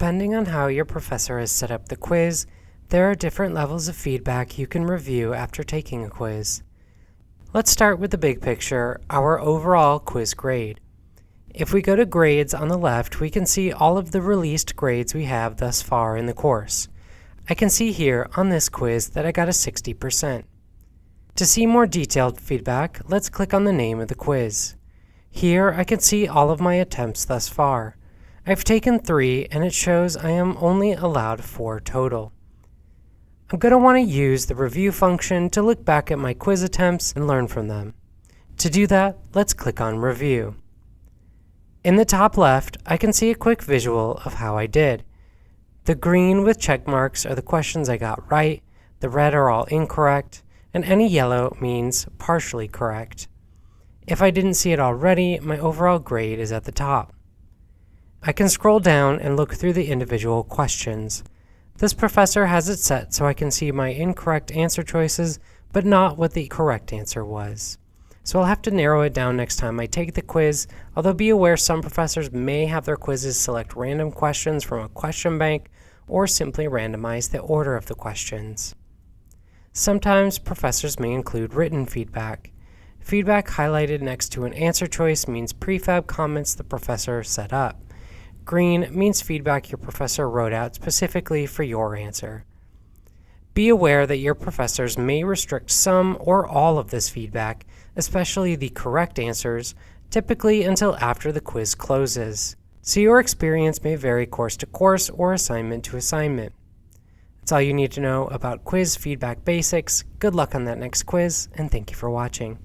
Depending on how your professor has set up the quiz, there are different levels of feedback you can review after taking a quiz. Let's start with the big picture, our overall quiz grade. If we go to grades on the left, we can see all of the released grades we have thus far in the course. I can see here on this quiz that I got a 60%. To see more detailed feedback, let's click on the name of the quiz. Here I can see all of my attempts thus far. I've taken 3 and it shows I am only allowed 4 total. I'm going to want to use the review function to look back at my quiz attempts and learn from them. To do that, let's click on Review. In the top left, I can see a quick visual of how I did. The green with check marks are the questions I got right, the red are all incorrect, and any yellow means partially correct. If I didn't see it already, my overall grade is at the top. I can scroll down and look through the individual questions. This professor has it set so I can see my incorrect answer choices, but not what the correct answer was. So I'll have to narrow it down next time I take the quiz, although be aware some professors may have their quizzes select random questions from a question bank or simply randomize the order of the questions. Sometimes professors may include written feedback. Feedback highlighted next to an answer choice means prefab comments the professor set up. Green means feedback your professor wrote out specifically for your answer. Be aware that your professors may restrict some or all of this feedback, especially the correct answers, typically until after the quiz closes. So your experience may vary course to course or assignment to assignment. That's all you need to know about quiz feedback basics. Good luck on that next quiz, and thank you for watching.